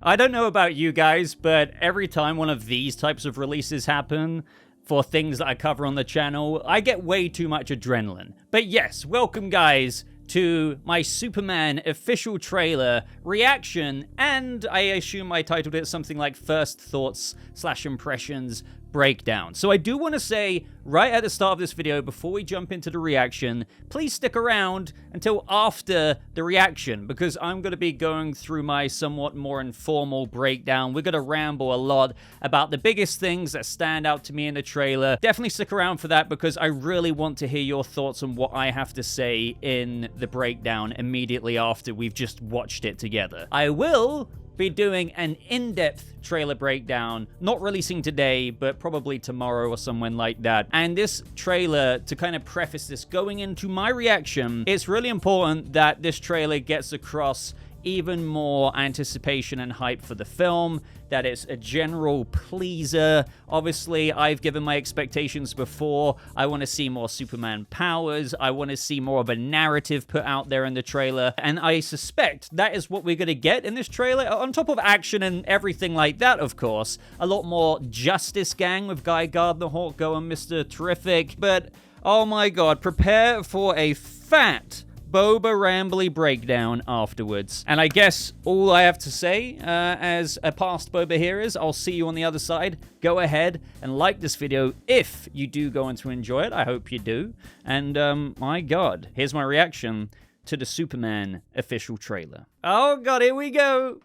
I don't know about you guys, but every time one of these types of releases happen for things that I cover on the channel, I get way too much adrenaline. But yes, welcome guys to my Superman official trailer reaction, and I assume I titled it something like First Thoughts / Impressions Breakdown. So I do want to say right at the start of this video, before we jump into the reaction, please stick around until after the reaction, because I'm going to be going through my somewhat more informal breakdown. We're going to ramble a lot about the biggest things that stand out to me in the trailer. Definitely stick around for that, because I really want to hear your thoughts on what I have to say in the breakdown immediately after we've just watched it together. I will be doing an in-depth trailer breakdown, not releasing today, but probably tomorrow or somewhere like that. And this trailer, to kind of preface this going into my reaction, it's really important that this trailer gets across even more anticipation and hype for the film, that it's a general pleaser. Obviously, I've given my expectations before. I want to see more Superman powers. I want to see more of a narrative put out there in the trailer. And I suspect that is what we're going to get in this trailer. On top of action and everything like that, of course, a lot more Justice Gang with Gardner, Hawkgirl, and Mr. Terrific. But, oh my god, prepare for a fat Boba Rambly breakdown afterwards. And I guess all I have to say as a past Boba here is I'll see you on the other side. Go ahead and like this video if you do go on to enjoy it. I hope you do. And my god, here's my reaction to the Superman official trailer. Oh god, here we go.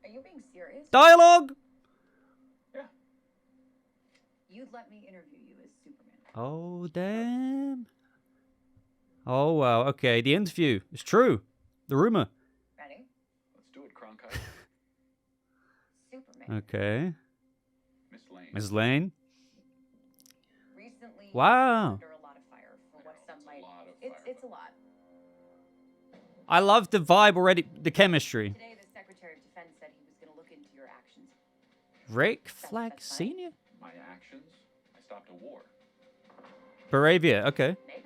Are you being serious? Dialogue. Yeah. You'd let me interview you as Superman. Oh damn. Oh, wow. Okay, the interview. It's true. The rumor. Ready? Let's do it, Cronkite. Superman. Okay. Miss Lane. Ms. Lane. Recently, Wow. under a lot of fire for what some might. a lot of It's a lot. I love the vibe already. The chemistry. Today, the Secretary of Defense said he was going to look into your actions. Rick Flag That's fine. Sr.? My actions? I stopped a war. Boravia. Okay. Maybe.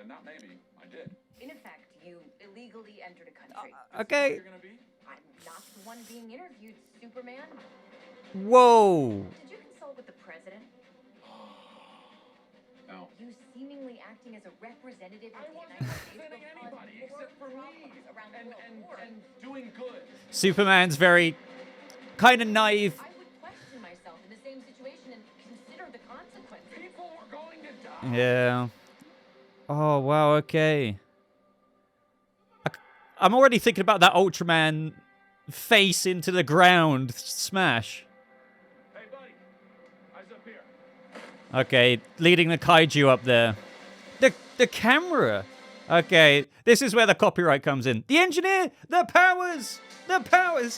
Not maybe. I did. In effect, you illegally entered a country. Okay. You're gonna be? I'm not the one being interviewed, Superman. Whoa. Did you consult with the president? No. You seemingly acting as a representative of I the wasn't United States representing will cause anybody more except for me. problems around the world. And doing good. Superman's very kind of naive. I would question myself in the same situation and consider the consequences. People were going to die. Yeah. Oh, wow. Okay. I'm already thinking about that Ultraman face into the ground smash. Hey, buddy. Eyes up here. Okay, leading the kaiju up there. The camera. Okay, this is where the copyright comes in. The engineer, the powers,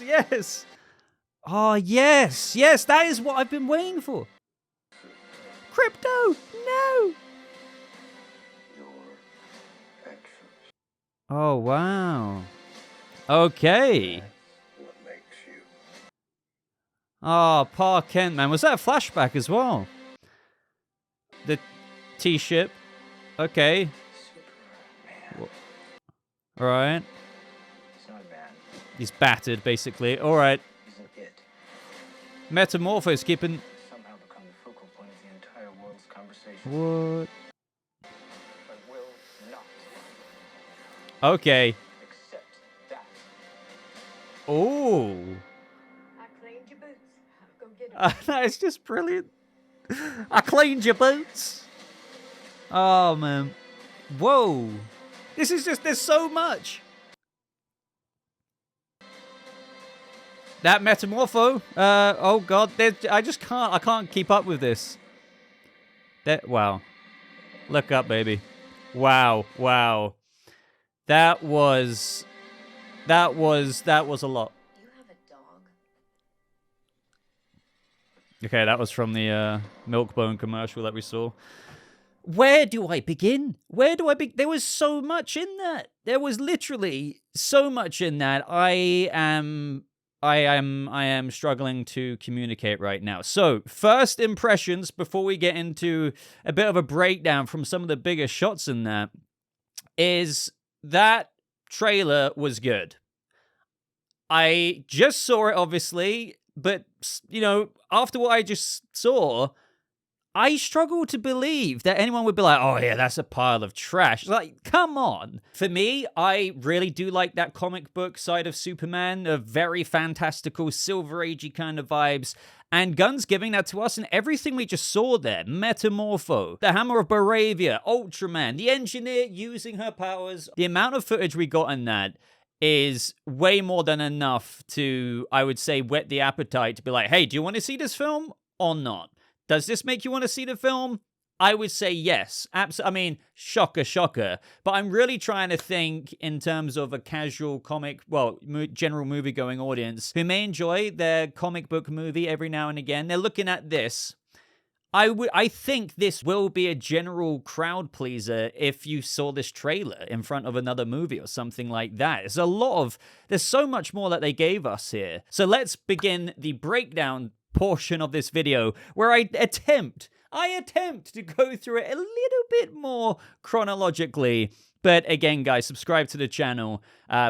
yes. Oh, yes, that is what I've been waiting for. Krypto, no. Oh, wow. Okay. What makes you? Oh, Pa Kent, man. Was that a flashback as well? The T-ship. Okay. Superman. All right. He's not a man. He's battered, basically. All right. He's an it. Metamorpho's keeping... Somehow become the focal point of the entire world's conversation. What? But will not Okay. accept that. Oh. I cleaned your boots. Go get them. That is just brilliant. I cleaned your boots. Oh, man. Whoa. This is just... There's so much. That Metamorpho. Oh, God. I just can't... I can't keep up with this. Wow. Look up, baby. Wow. That was a lot. You have a dog. Okay, that was from the Milk-Bone commercial that we saw. Where do I begin? There was so much in that. There was literally so much in that. I am struggling to communicate right now. So, first impressions before we get into a bit of a breakdown from some of the bigger shots in that is that trailer was good. I just saw it, obviously, but, you know, after what I just saw, I struggle to believe that anyone would be like, oh yeah, that's a pile of trash. Like, come on. For me, I really do like that comic book side of Superman, of very fantastical, Silver Agey kind of vibes. And Gunn's giving that to us, and everything we just saw there, Metamorpho, the Hammer of Boravia, Ultraman, the Engineer using her powers, the amount of footage we got in that is way more than enough to, I would say, whet the appetite to be like, hey, do you want to see this film or not? Does this make you want to see the film? I would say yes. I mean, shocker, shocker. But I'm really trying to think in terms of a casual comic, well, general movie-going audience who may enjoy their comic book movie every now and again. They're looking at this. I think this will be a general crowd pleaser if you saw this trailer in front of another movie or something like that. There's so much more that they gave us here. So let's begin the breakdown portion of this video where I attempt to go through it a little bit more chronologically. But again, guys, subscribe to the channel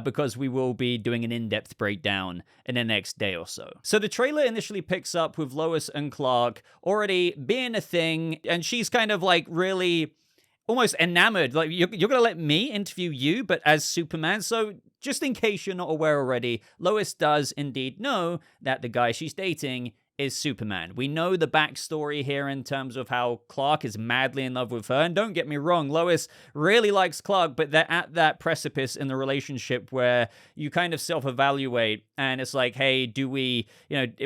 because we will be doing an in-depth breakdown in the next day or so. So the trailer initially picks up with Lois and Clark already being a thing, and she's kind of like really almost enamored. Like, you're going to let me interview you, but as Superman. So just in case you're not aware already, Lois does indeed know that the guy she's dating is Superman. We know the backstory here in terms of how Clark is madly in love with her. And don't get me wrong, Lois really likes Clark, but they're at that precipice in the relationship where you kind of self-evaluate and it's like, hey, do we,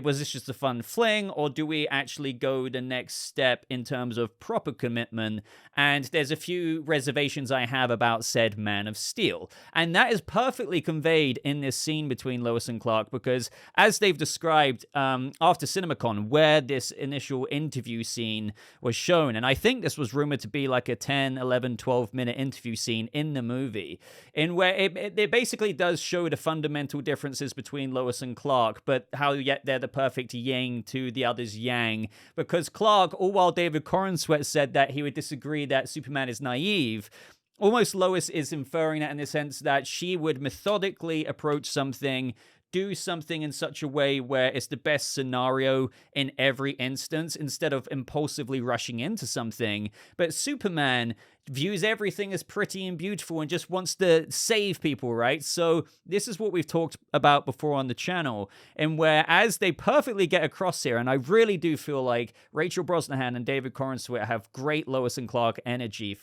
was this just a fun fling, or do we actually go the next step in terms of proper commitment? And there's a few reservations I have about said Man of Steel. And that is perfectly conveyed in this scene between Lois and Clark, because as they've described after CinemaCon, where this initial interview scene was shown, and I think this was rumored to be like a 10, 11, 12-minute interview scene in the movie, in where it basically does show the fundamental differences between Lois and Clark, but how yet they're the perfect yin to the other's yang, because Clark, all while David Corenswet said that he would disagree that Superman is naive, almost Lois is inferring that in the sense that she would methodically approach something, do something in such a way where it's the best scenario in every instance instead of impulsively rushing into something. But Superman views everything as pretty and beautiful and just wants to save people, right? So this is what we've talked about before on the channel, and whereas they perfectly get across here, and I really do feel like Rachel Brosnahan and David Corenswet have great Lois and Clark energy,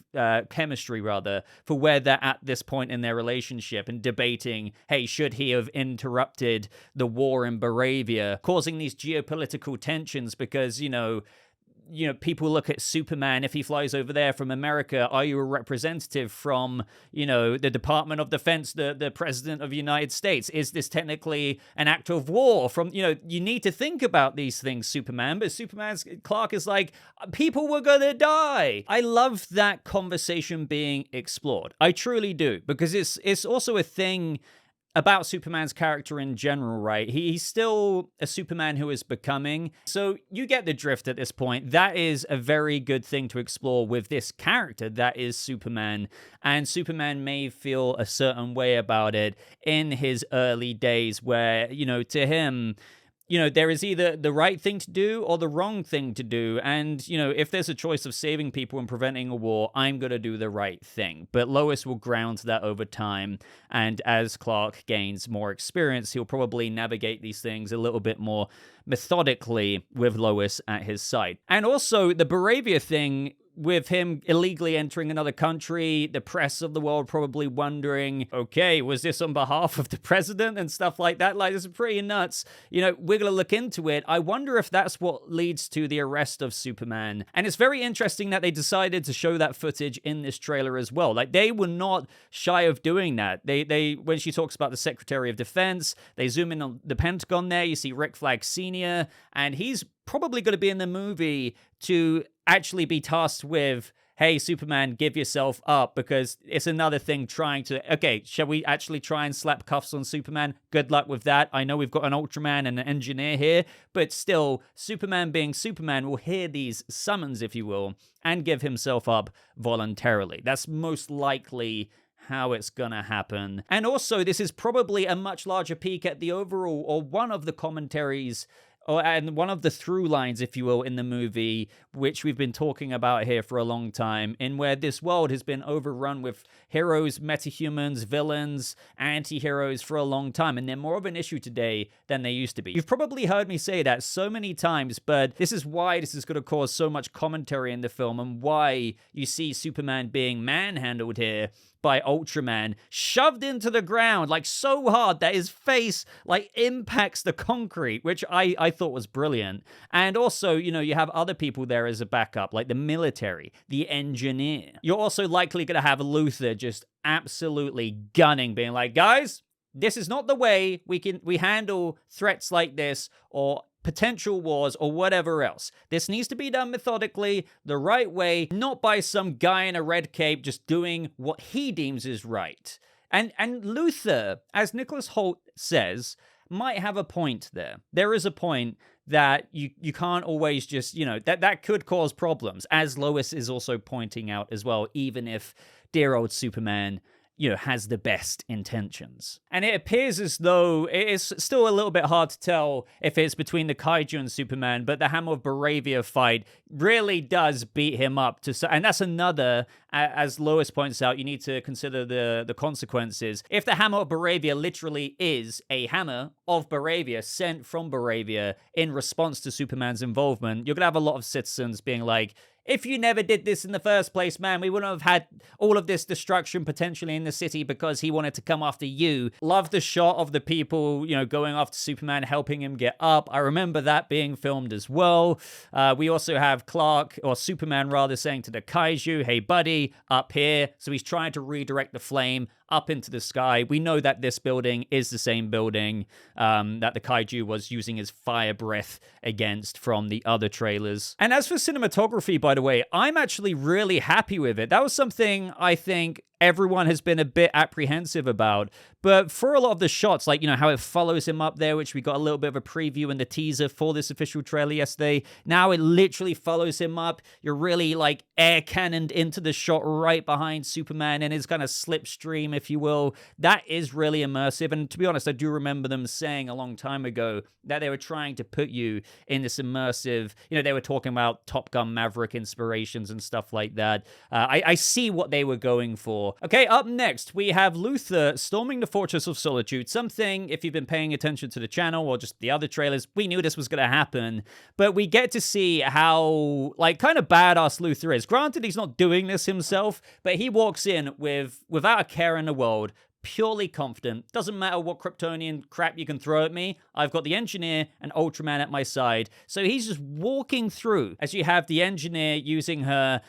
chemistry rather, for where they're at this point in their relationship and debating, hey, should he have interrupted the war in Boravia, causing these geopolitical tensions because, people look at Superman, if he flies over there from America, are you a representative from, the Department of Defense, the President of the United States? Is this technically an act of war from, you need to think about these things, Superman. But Clark is like, people were gonna die. I love that conversation being explored. I truly do, because it's also a thing about Superman's character in general, right? He's still a Superman who is becoming. So you get the drift at this point. That is a very good thing to explore with this character that is Superman. And Superman may feel a certain way about it in his early days where, to him, there is either the right thing to do or the wrong thing to do. And, if there's a choice of saving people and preventing a war, I'm going to do the right thing. But Lois will ground that over time. And as Clark gains more experience, he'll probably navigate these things a little bit more methodically with Lois at his side. And also the Boravia thing, with him illegally entering another country, the press of the world probably wondering, okay, was this on behalf of the president and stuff like that? Like, this is pretty nuts. We're going to look into it. I wonder if that's what leads to the arrest of Superman. And it's very interesting that they decided to show that footage in this trailer as well. Like, they were not shy of doing that. They when she talks about the Secretary of Defense, they zoom in on the Pentagon there. You see Rick Flag Sr., and he's probably going to be in the movie to actually be tasked with, hey, Superman, give yourself up, because it's another thing trying to, okay, shall we actually try and slap cuffs on Superman? Good luck with that. I know we've got an Ultraman and an engineer here, but still, Superman being Superman will hear these summons, if you will, and give himself up voluntarily. That's most likely how it's gonna happen. And also, this is probably a much larger peek at the overall, or one of the commentaries, and one of the through lines, if you will, in the movie, which we've been talking about here for a long time, in where this world has been overrun with heroes, metahumans, villains, anti-heroes for a long time, and they're more of an issue today than they used to be. You've probably heard me say that so many times, but this is why this is going to cause so much commentary in the film, and why you see Superman being manhandled here by Ultraman, shoved into the ground like so hard that his face like impacts the concrete, which I thought was brilliant. And also, you know, you have other people there as a backup, like the military, the engineer. You're also likely going to have Luthor just absolutely gunning, being like, guys, this is not the way we handle threats like this, or potential wars, or whatever else. This needs to be done methodically, the right way, not by some guy in a red cape just doing what he deems is right. And Luthor, as Nicholas Hoult says, might have a point there. There is a point that you can't always just, you know, that could cause problems, as Lois is also pointing out as well, even if dear old Superman, you know, has the best intentions. And it appears as though it is still a little bit hard to tell if it's between the Kaiju and Superman, but the Hammer of Boravia fight really does beat him up and that's another, as Lois points out, you need to consider the consequences. If the Hammer of Boravia literally is a hammer of Boravia sent from Boravia in response to Superman's involvement, you're gonna have a lot of citizens being like, if you never did this in the first place, man, we wouldn't have had all of this destruction potentially in the city because he wanted to come after you. Love the shot of the people, you know, going after Superman, helping him get up. I remember that being filmed as well. We also have Clark, or Superman rather, saying to the Kaiju, hey buddy, up here. So he's trying to redirect the flame up into the sky. We know that this building is the same building that the Kaiju was using his fire breath against from the other trailers. And as for cinematography, by the way, I'm actually really happy with it. That was something I think everyone has been a bit apprehensive about. But for a lot of the shots, like, you know, how it follows him up there, which we got a little bit of a preview in the teaser for this official trailer yesterday. Now it literally follows him up. You're really like air cannoned into the shot right behind Superman in his kind of slipstream, if you will. That is really immersive. And to be honest, I do remember them saying a long time ago that they were trying to put you in this immersive, you know, they were talking about Top Gun Maverick inspirations and stuff like that. I see what they were going for. Okay, up next, we have Luthor storming the Fortress of Solitude. Something, if you've been paying attention to the channel or just the other trailers, we knew this was going to happen. But we get to see how, like, kind of badass Luthor is. Granted, he's not doing this himself, but he walks in without a care in the world, purely confident. Doesn't matter what Kryptonian crap you can throw at me. I've got the Engineer and Ultraman at my side. So he's just walking through as you have the Engineer using her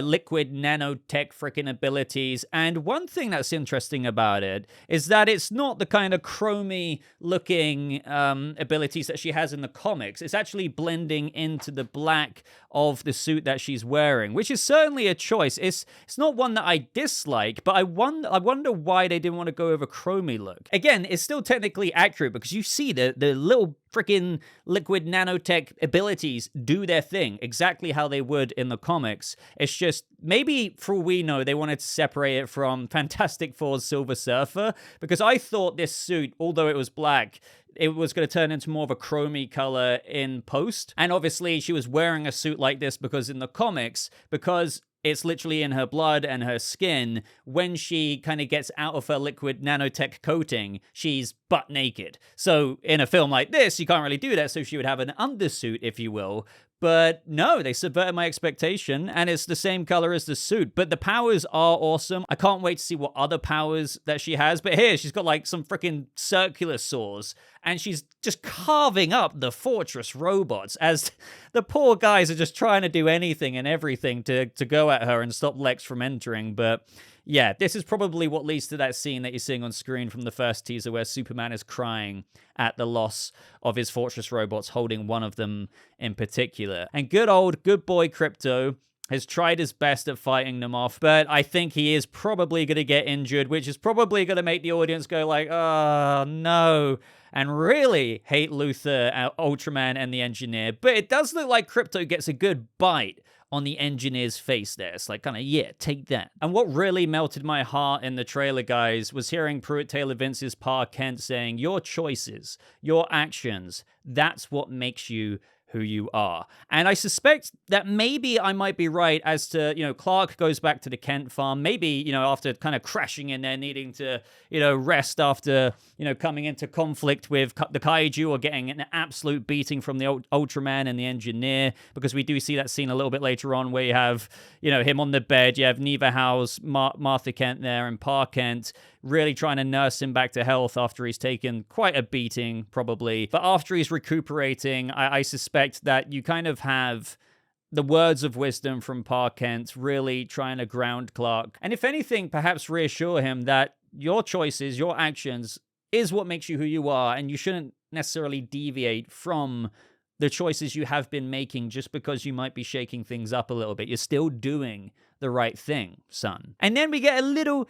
liquid nanotech freaking abilities. And one thing that's interesting about it is that it's not the kind of chromy looking abilities that she has in the comics. It's actually blending into the black of the suit that she's wearing, which is certainly a choice. It's not one that I dislike, but I wonder why they didn't want to go over chromy look. Again, it's still technically accurate because you see the little freaking liquid nanotech abilities do their thing exactly how they would in the comics. It's just, maybe for all we know, they wanted to separate it from Fantastic Four's Silver Surfer, because I thought this suit, although it was black, it was going to turn into more of a chromy color in post. And obviously she was wearing a suit like this because in the comics, because it's literally in her blood and her skin, when she kind of gets out of her liquid nanotech coating, she's butt naked. So in a film like this, you can't really do that, so she would have an undersuit, if you will. But no, they subverted my expectation, and it's the same color as the suit. But the powers are awesome. I can't wait to see what other powers that she has. But here, she's got like some freaking circular saws, and she's just carving up the fortress robots as the poor guys are just trying to do anything and everything to go at her and stop Lex from entering. But yeah, this is probably what leads to that scene that you're seeing on screen from the first teaser where Superman is crying at the loss of his fortress robots, holding one of them in particular. And good boy Krypto has tried his best at fighting them off, but I think he is probably going to get injured, which is probably going to make the audience go like, oh no, and really hate Luthor, Ultraman, and the Engineer. But it does look like Krypto gets a good bite on the engineer's face there. It's like, kind of, yeah, take that. And what really melted my heart in the trailer, guys, was hearing Pruitt Taylor Vince's Pa Kent saying, your choices, your actions, that's what makes you who you are. And I suspect that maybe I might be right as to, Clark goes back to the Kent farm, maybe, after kind of crashing in there, needing to, rest after, coming into conflict with the kaiju or getting an absolute beating from the Ultraman and the engineer, because we do see that scene a little bit later on where you have, him on the bed, you have Neva Howe's Martha Kent there and Pa Kent really trying to nurse him back to health after he's taken quite a beating, probably. But after he's recuperating, I suspect that you kind of have the words of wisdom from Pa Kent really trying to ground Clark. And if anything, perhaps reassure him that your choices, your actions, is what makes you who you are, and you shouldn't necessarily deviate from the choices you have been making just because you might be shaking things up a little bit. You're still doing the right thing, son. And then we get a little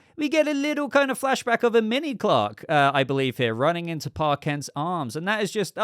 kind of flashback of a mini Clark, I believe here, running into Pa Kent's arms. And that is just,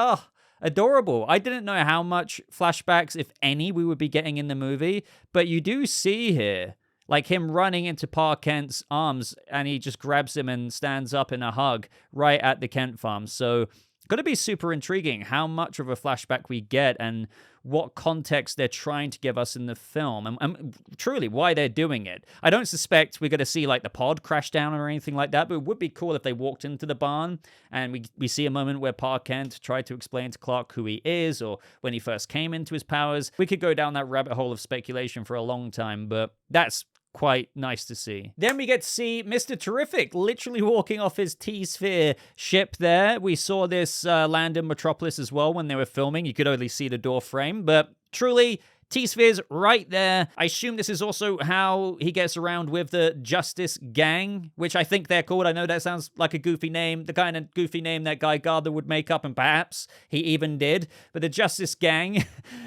adorable. I didn't know how much flashbacks, if any, we would be getting in the movie, but you do see here, like him running into Pa Kent's arms, and he just grabs him and stands up in a hug right at the Kent farm. So going to be super intriguing how much of a flashback we get and what context they're trying to give us in the film and truly why they're doing it. I don't suspect we're going to see like the pod crash down or anything like that, but it would be cool if they walked into the barn and we see a moment where Pa Kent tried to explain to Clark who he is or when he first came into his powers. We could go down that rabbit hole of speculation for a long time, but that's quite nice to see. Then we get to see Mr. Terrific literally walking off his T-Sphere ship there. We saw this land in Metropolis as well when they were filming. You could only see the door frame, but truly, T-Sphere's right there. I assume this is also how he gets around with the Justice Gang, which I think they're called. I know that sounds like a goofy name, the kind of goofy name that Guy Gardner would make up, and perhaps he even did. But the Justice Gang,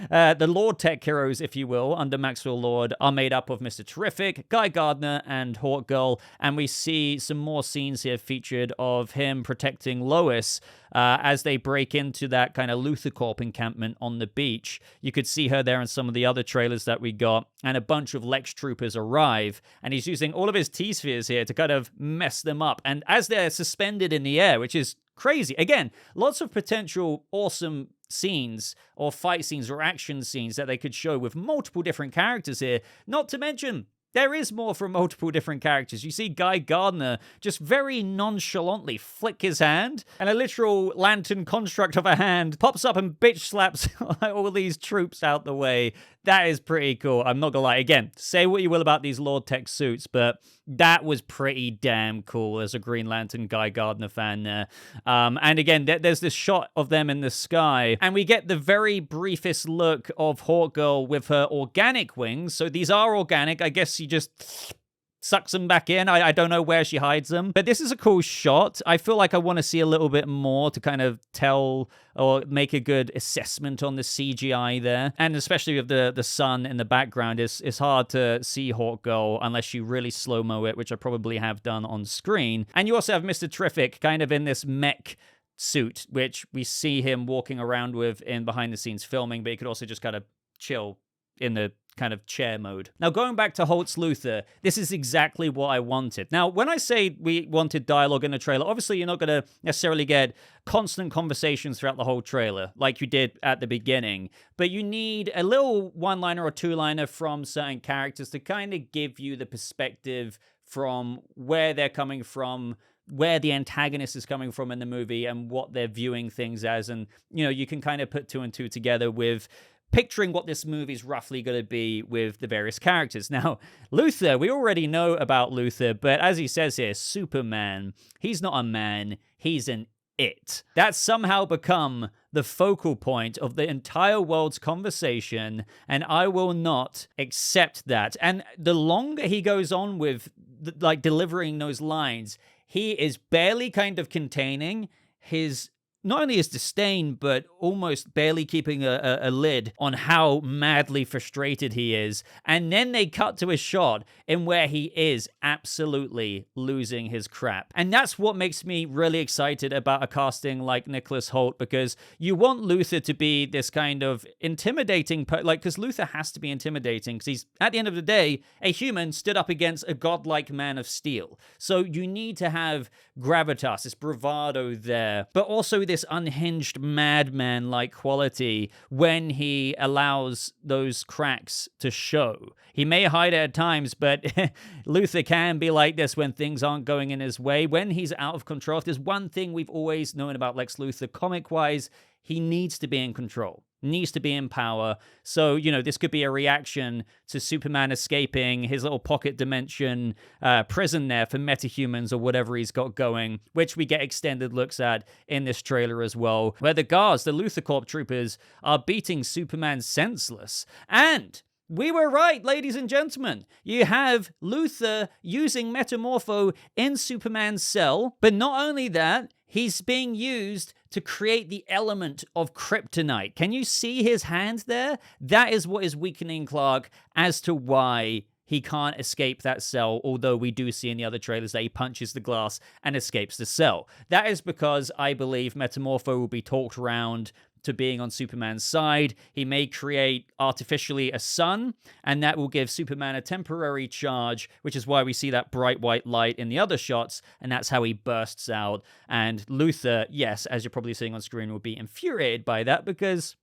the Lord Tech heroes, if you will, under Maxwell Lord, are made up of Mr. Terrific, Guy Gardner, and Hawkgirl. And we see some more scenes here featured of him protecting Lois as they break into that kind of Luthor Corp encampment on the beach. You could see her there in some of the other trailers that we got, and a bunch of Lex troopers arrive, and he's using all of his T-spheres here to kind of mess them up. And as they're suspended in the air, which is crazy, again, lots of potential awesome scenes or fight scenes or action scenes that they could show with multiple different characters here, not to mention there is more from multiple different characters. You see Guy Gardner just very nonchalantly flick his hand, and a literal lantern construct of a hand pops up and bitch slaps all these troops out the way. That is pretty cool. I'm not gonna lie. Again, say what you will about these Lord Tech suits, but that was pretty damn cool as a Green Lantern Guy Gardner fan there. And again, there's this shot of them in the sky, and we get the very briefest look of Hawkgirl with her organic wings. So these are organic. I guess she just sucks them back in. I don't know where she hides them, but this is a cool shot. I feel like I want to see a little bit more to kind of tell or make a good assessment on the CGI there. And especially with the sun in the background, it's hard to see Hawkgirl unless you really slow-mo it, which I probably have done on screen. And you also have Mr. Terrific kind of in this mech suit, which we see him walking around with in behind the scenes filming, but he could also just kind of chill in the kind of chair mode. Now, going back to Holtz Luthor, this is exactly what I wanted. Now, when I say we wanted dialogue in the trailer, obviously you're not going to necessarily get constant conversations throughout the whole trailer like you did at the beginning, but you need a little one-liner or two-liner from certain characters to kind of give you the perspective from where they're coming from, where the antagonist is coming from in the movie, and what they're viewing things as. And, you can kind of put two and two together with picturing what this movie is roughly going to be with the various characters. Now, Luthor, we already know about Luthor, but as he says here, Superman, he's not a man, he's an it. That's somehow become the focal point of the entire world's conversation, and I will not accept that. And the longer he goes on with, delivering those lines, he is barely kind of containing his not only his disdain, but almost barely keeping a lid on how madly frustrated he is. And then they cut to a shot in where he is absolutely losing his crap. And that's what makes me really excited about a casting like Nicholas Hoult, because you want Luthor to be this kind of intimidating, because Luthor has to be intimidating, because he's, at the end of the day, a human stood up against a godlike man of steel. So you need to have gravitas, this bravado there, but also this unhinged madman-like quality when he allows those cracks to show. He may hide it at times, but Luthor can be like this when things aren't going in his way, when he's out of control. If there's one thing we've always known about Lex Luthor comic-wise, he needs to be in control, needs to be in power. So, this could be a reaction to Superman escaping his little pocket dimension prison there for metahumans or whatever he's got going, which we get extended looks at in this trailer as well, where the guards, the Luthor Corp troopers, are beating Superman senseless. And we were right, ladies and gentlemen. You have Luthor using Metamorpho in Superman's cell, but not only that, he's being used to create the element of Kryptonite. Can you see his hand there? That is what is weakening Clark as to why he can't escape that cell, although we do see in the other trailers that he punches the glass and escapes the cell. That is because I believe Metamorpho will be talked around to being on Superman's side. He may create artificially a sun, and that will give Superman a temporary charge, which is why we see that bright white light in the other shots, and that's how he bursts out. And Luthor, yes, as you're probably seeing on screen, will be infuriated by that because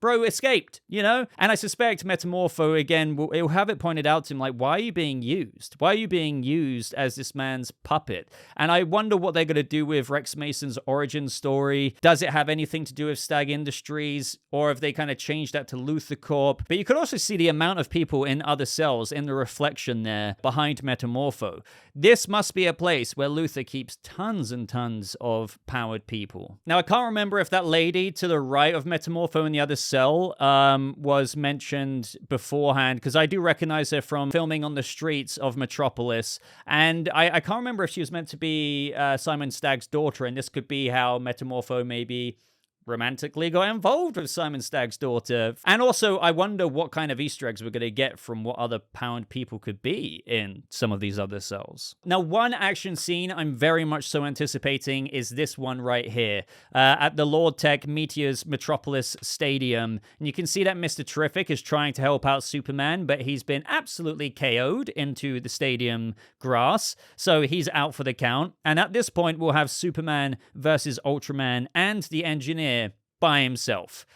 bro escaped, And I suspect Metamorpho, again, will have it pointed out to him, like, why are you being used? Why are you being used as this man's puppet? And I wonder what they're going to do with Rex Mason's origin story. Does it have anything to do with Stag Industries? Or have they kind of changed that to Luthor Corp? But you could also see the amount of people in other cells in the reflection there behind Metamorpho. This must be a place where Luthor keeps tons and tons of powered people. Now, I can't remember if that lady to the right of Metamorpho in the other cell was mentioned beforehand, because I do recognize her from filming on the streets of Metropolis, and I can't remember if she was meant to be Simon Stagg's daughter, and this could be how Metamorpho maybe romantically got involved with Simon Stagg's daughter. And also, I wonder what kind of Easter eggs we're going to get from what other powered people could be in some of these other cells. Now, one action scene I'm very much so anticipating is this one right here at the Lord Tech Meteor's Metropolis Stadium. And you can see that Mr. Terrific is trying to help out Superman, but he's been absolutely KO'd into the stadium grass, so he's out for the count. And at this point, we'll have Superman versus Ultraman and the Engineer by himself,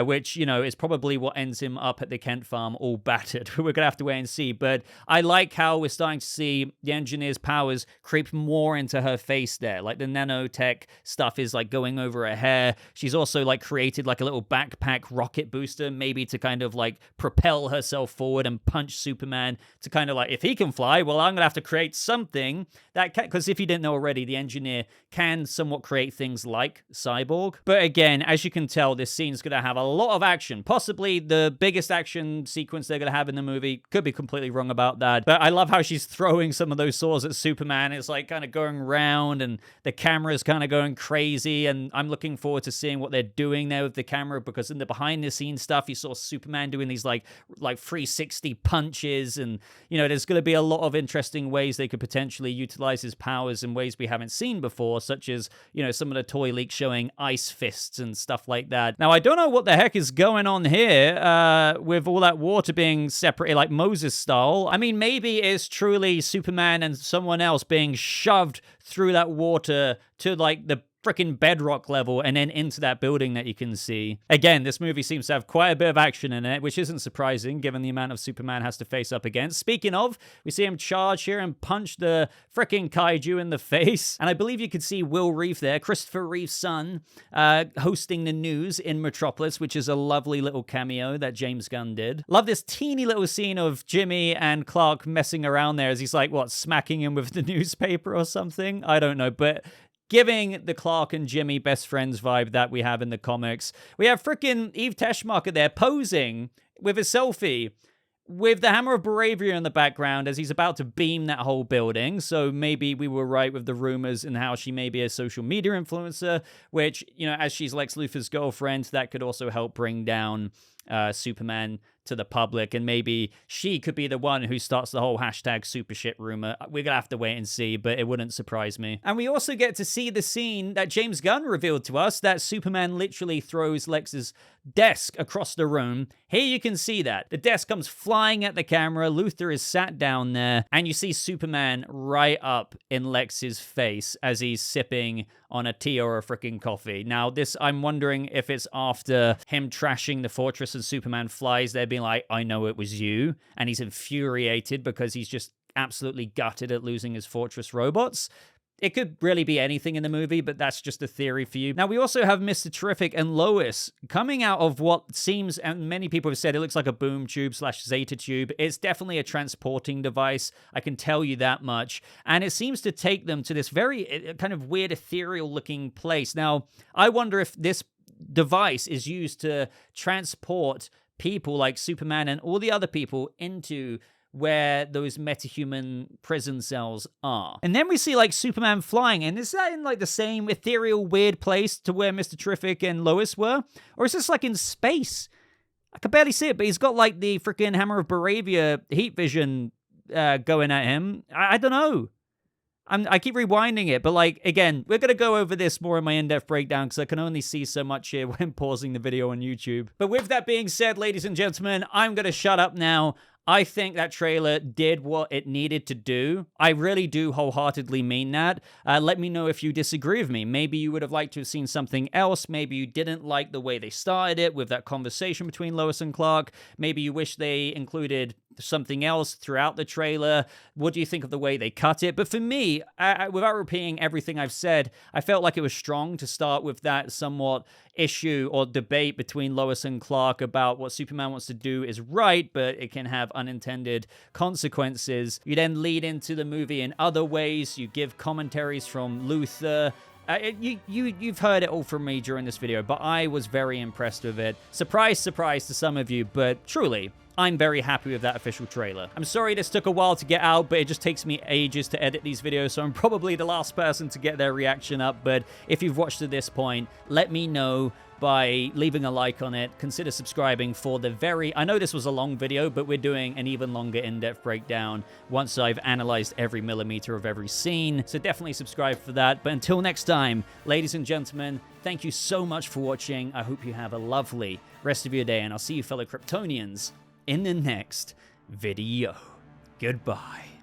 which, is probably what ends him up at the Kent farm all battered. We're going to have to wait and see, but I like how we're starting to see the Engineer's powers creep more into her face there. Like the nanotech stuff is like going over her hair. She's also like created like a little backpack rocket booster, maybe to kind of like propel herself forward and punch Superman to kind of like, if he can fly, well, I'm going to have to create something that can, because if you didn't know already, the Engineer can somewhat create things like Cyborg. But again, as you can tell, this scene's going to have a lot of action, possibly the biggest action sequence they're going to have in the movie. Could be completely wrong about that, but I love how she's throwing some of those swords at Superman. It's like kind of going round and the camera's kind of going crazy, and I'm looking forward to seeing what they're doing there with the camera, because in the behind the scenes stuff, you saw Superman doing these like 360 punches, and there's going to be a lot of interesting ways they could potentially utilize his powers in ways we haven't seen before, such as some of the toy leaks showing ice fists and stuff like that. Now, I don't know what the heck is going on here with all that water being separated like Moses style. I mean, maybe it's truly Superman and someone else being shoved through that water to like the freaking bedrock level and then into that building that you can see. Again, this movie seems to have quite a bit of action in it, which isn't surprising given the amount of Superman has to face up against. Speaking of, we see him charge here and punch the freaking kaiju in the face. And I believe you could see Will Reeve there, Christopher Reeve's son, hosting the news in Metropolis, which is a lovely little cameo that James Gunn did. Love this teeny little scene of Jimmy and Clark messing around there as he's like, smacking him with the newspaper or something? I don't know, but giving the Clark and Jimmy best friends vibe that we have in the comics. We have freaking Eve Teschmacher there posing with a selfie with the Hammer of Boravia in the background as he's about to beam that whole building. So maybe we were right with the rumors and how she may be a social media influencer, which, you know, as she's Lex Luthor's girlfriend, that could also help bring down Superman to the public, and maybe she could be the one who starts the whole hashtag super shit rumor. We're gonna have to wait and see, but it wouldn't surprise me. And we also get to see the scene that James Gunn revealed to us, that Superman literally throws Lex's desk across the room. Here you can see that. The desk comes flying at the camera, Luthor is sat down there, and you see Superman right up in Lex's face as he's sipping on a tea or a freaking coffee. Now, this, I'm wondering if it's after him trashing the fortress and Superman flies there being like, I know it was you, and he's infuriated because he's just absolutely gutted at losing his fortress robots. It could really be anything in the movie, but that's just a theory for you. Now, we also have Mr. Terrific and Lois coming out of what seems, and many people have said, it looks like a boom tube / Zeta tube. It's definitely a transporting device. I can tell you that much. And it seems to take them to this very kind of weird ethereal looking place. Now, I wonder if this device is used to transport people like Superman and all the other people into where those metahuman prison cells are. And then we see like Superman flying, and is that in like the same ethereal weird place to where Mr. Terrific and Lois were? Or is this like in space? I can barely see it, but he's got like the freaking Hammer of Boravia heat vision going at him. I don't know. I keep rewinding it, but like, again, we're going to go over this more in my in-depth breakdown because I can only see so much here when pausing the video on YouTube. But with that being said, ladies and gentlemen, I'm going to shut up now. I think that trailer did what it needed to do. I really do wholeheartedly mean that. Let me know if you disagree with me. Maybe you would have liked to have seen something else. Maybe you didn't like the way they started it with that conversation between Lois and Clark. Maybe you wish they included something else throughout the trailer. What do you think of the way they cut it? But for me, without repeating everything I've said, I felt like it was strong to start with that somewhat issue or debate between Lois and Clark about what Superman wants to do is right, but it can have unintended consequences. You then lead into the movie in other ways. You give commentaries from Luthor. You've heard it all from me during this video, but I was very impressed with it. Surprise, surprise to some of you, but truly, I'm very happy with that official trailer. I'm sorry this took a while to get out, but it just takes me ages to edit these videos, so I'm probably the last person to get their reaction up. But if you've watched to this point, let me know by leaving a like on it. Consider subscribing for the I know this was a long video, but we're doing an even longer in-depth breakdown once I've analyzed every millimeter of every scene. So definitely subscribe for that. But until next time, ladies and gentlemen, thank you so much for watching. I hope you have a lovely rest of your day, and I'll see you fellow Kryptonians in the next video. Goodbye.